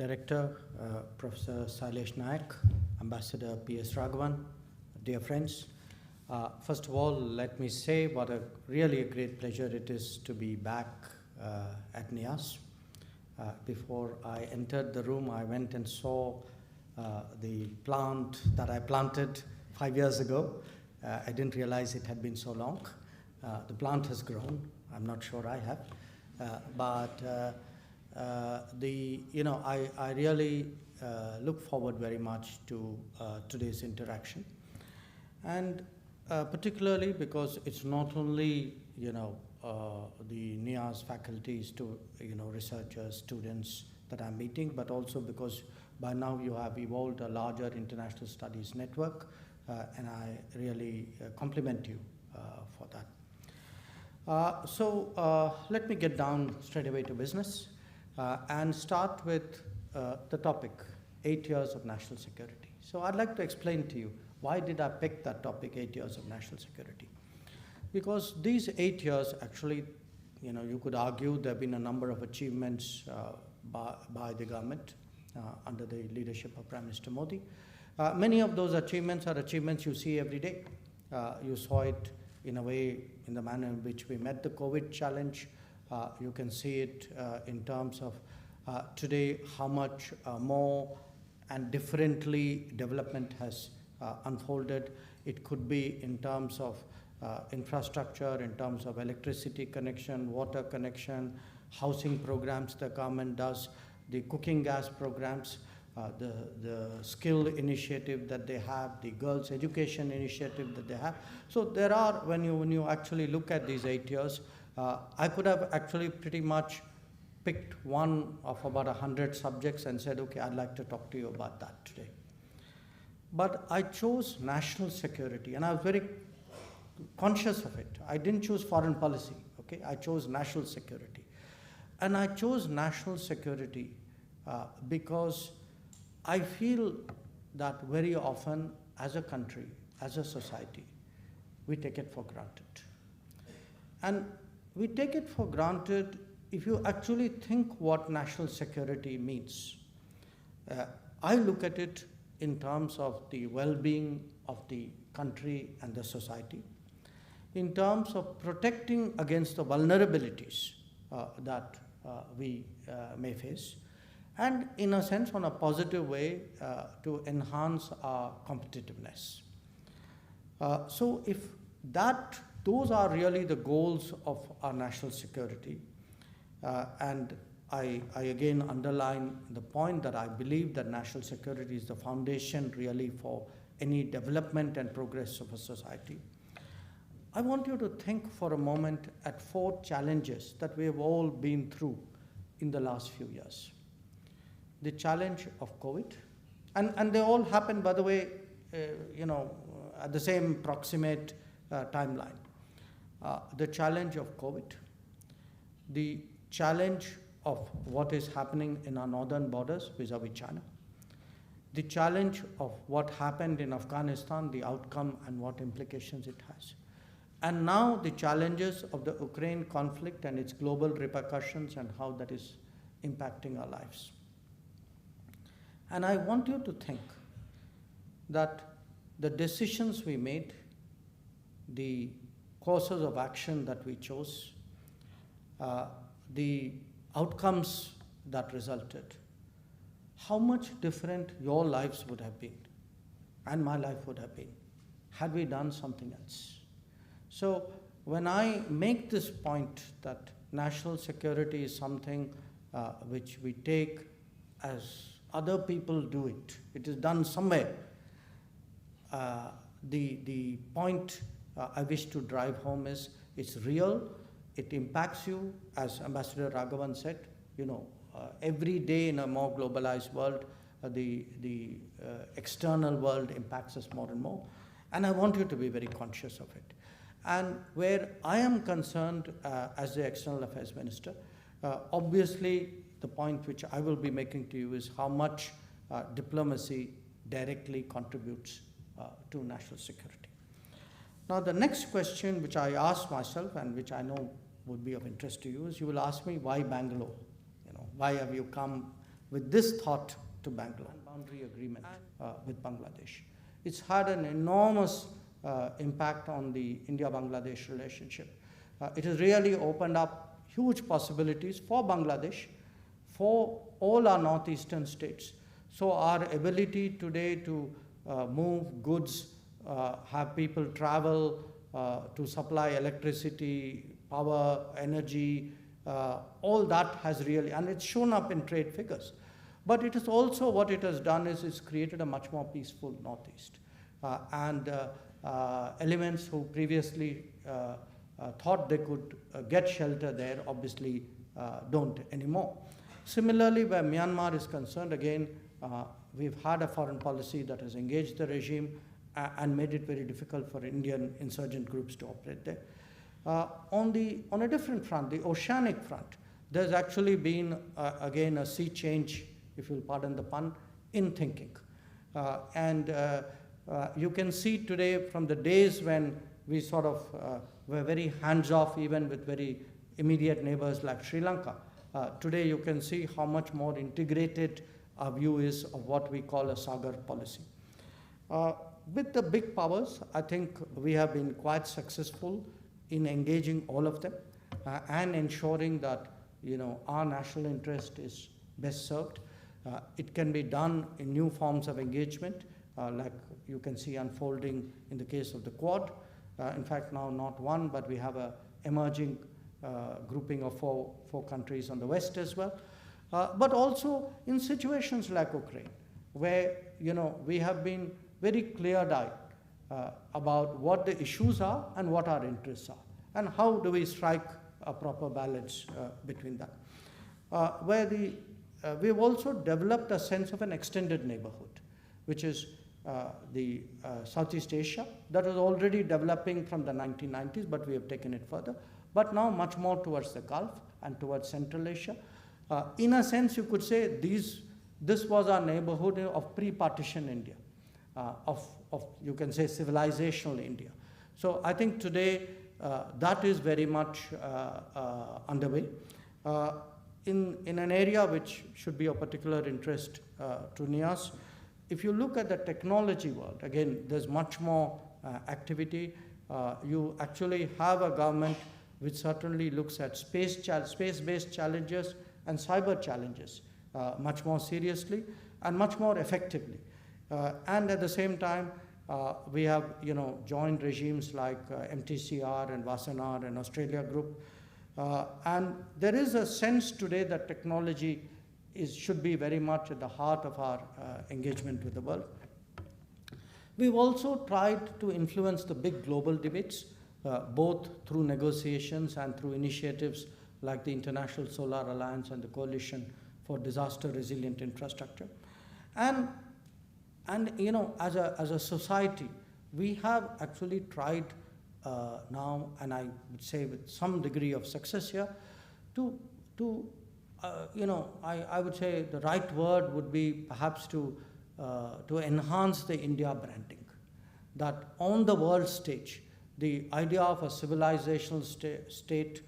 Director, Professor Sailesh Nayak, Ambassador P.S. Raghavan, dear friends. First of all, let me say what a really great pleasure it is to be back at NIAS. Before I entered the room, I went and saw the plant that I planted 5 years ago. I didn't realize it had been so long. The plant has grown. I'm not sure I have, I really look forward very much to today's interaction, and particularly because it's not only the NIAS faculties to researchers, students that I'm meeting, but also because by now you have evolved a larger international studies network, and I really compliment you for that. Let me get down straight away to business and start with the topic, 8 years of national security. So I'd like to explain to you why did I pick that topic, 8 years of national security. Because these 8 years actually, you could argue there have been a number of achievements by the government under the leadership of Prime Minister Modi. Many of those achievements are achievements you see every day. You saw it in a way, in the manner in which we met the COVID challenge. You can see it in terms of today how much more and differently development has unfolded. It could be in terms of infrastructure, in terms of electricity connection, water connection, housing programs the government does, the cooking gas programs, the skill initiative that they have, the girls' education initiative that they have. So there are, when you actually look at these 8 years, I could have actually pretty much picked one of about 100 subjects and said, okay, I'd like to talk to you about that today. But I chose national security, and I was very conscious of it. I didn't choose foreign policy, okay? I chose national security. And I chose national security because I feel that very often as a country, as a society, we take it for granted. And we take it for granted if you actually think what national security means. I look at it in terms of the well-being of the country and the society, in terms of protecting against the vulnerabilities that we may face, and in a sense, on a positive way, to enhance our competitiveness. So if those are really the goals of our national security, and I again underline the point that I believe that national security is the foundation really for any development and progress of a society. I want you to think for a moment at 4 challenges that we have all been through in the last few years. The challenge of COVID, and they all happen, by the way, at the same proximate timeline. The challenge of COVID, the challenge of what is happening in our northern borders vis-a-vis China, the challenge of what happened in Afghanistan, the outcome and what implications it has, and now the challenges of the Ukraine conflict and its global repercussions and how that is impacting our lives. And I want you to think that the decisions we made, the courses of action that we chose, the outcomes that resulted, how much different your lives would have been and my life would have been had we done something else. So when I make this point that national security is something which we take as other people do it, it is done somewhere, the point I wish to drive home is it's real, it impacts you, as Ambassador Raghavan said, every day in a more globalized world, the external world impacts us more and more, and I want you to be very conscious of it. And where I am concerned as the External Affairs Minister, obviously the point which I will be making to you is how much diplomacy directly contributes to national security. Now the next question which I asked myself and which I know would be of interest to you is, you will ask me, why Bangalore? Why have you come with this thought to Bangalore, boundary agreement with Bangladesh. It's had an enormous impact on the India-Bangladesh relationship. It has really opened up huge possibilities for Bangladesh, for all our northeastern states. So our ability today to move goods, have people travel, to supply electricity, power, energy, all that has really, and it's shown up in trade figures. But it is also, what it has done is it's created a much more peaceful Northeast. Elements who previously thought they could get shelter there obviously don't anymore. Similarly, where Myanmar is concerned, again, we've had a foreign policy that has engaged the regime and made it very difficult for Indian insurgent groups to operate there. On a different front, the oceanic front, there's actually been, again, a sea change, if you'll pardon the pun, in thinking. You can see today from the days when we sort of were very hands-off even with very immediate neighbors like Sri Lanka. Today you can see how much more integrated our view is of what we call a Sagar policy. With the big powers, I think we have been quite successful in engaging all of them and ensuring that our national interest is best served. It can be done in new forms of engagement, like you can see unfolding in the case of the Quad. In fact, now not one, but we have an emerging grouping of four countries on the West as well. But also in situations like Ukraine, where we have been very clear-eyed about what the issues are and what our interests are, and how do we strike a proper balance between that. We've also developed a sense of an extended neighborhood, which is the Southeast Asia, that was already developing from the 1990s, but we have taken it further, but now much more towards the Gulf and towards Central Asia. In a sense, you could say this was our neighborhood of pre-partition India, of you can say civilizational India. So I think today that is very much underway. In an area which should be of particular interest to NIAS, if you look at the technology world, again, there's much more activity. You actually have a government which certainly looks at space-based challenges and cyber challenges much more seriously and much more effectively. And at the same time, we have joined regimes like MTCR and Wassenaar and Australia Group. And there is a sense today that technology should be very much at the heart of our engagement with the world. We've also tried to influence the big global debates, both through negotiations and through initiatives like the International Solar Alliance and the Coalition for Disaster Resilient Infrastructure. And as a society, we have actually tried now, and I would say with some degree of success here, I would say the right word would be perhaps to enhance the India branding. That on the world stage, the idea of a civilizational state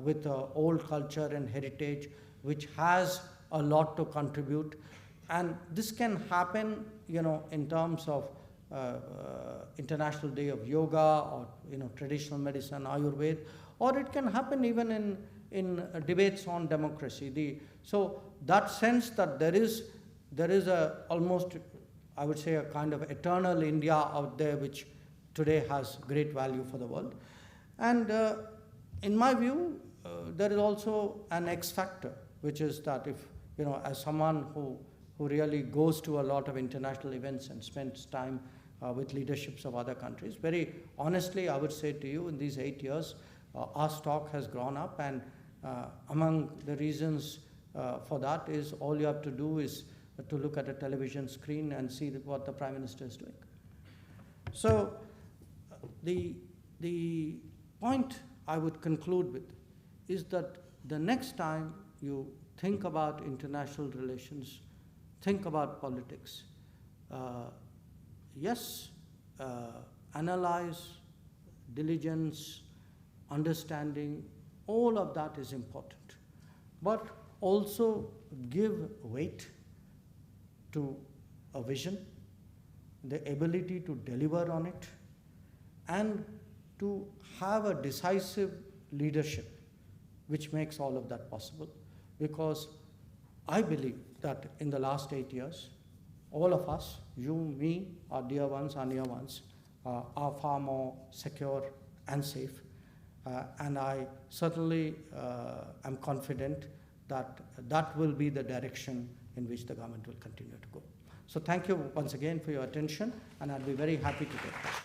with an old culture and heritage, which has a lot to contribute, and this can happen, in terms of International Day of Yoga or traditional medicine, Ayurveda, or it can happen even in debates on democracy. So that sense that there is a almost, I would say, a kind of eternal India out there which today has great value for the world. And in my view, there is also an X factor, which is that if, as someone who really goes to a lot of international events and spends time with leaderships of other countries, very honestly, I would say to you, in these 8 years, our stock has grown up, and among the reasons for that is all you have to do is to look at a television screen and see what the Prime Minister is doing. So the point I would conclude with is that the next time you think about international relations, think about politics, yes, analyze, diligence, understanding, all of that is important. But also give weight to a vision, the ability to deliver on it, and to have a decisive leadership which makes all of that possible. Because I believe that in the last 8 years, all of us, you, me, our dear ones, our near ones, are far more secure and safe. And I certainly am confident that that will be the direction in which the government will continue to go. So thank you once again for your attention, and I'll be very happy to take questions.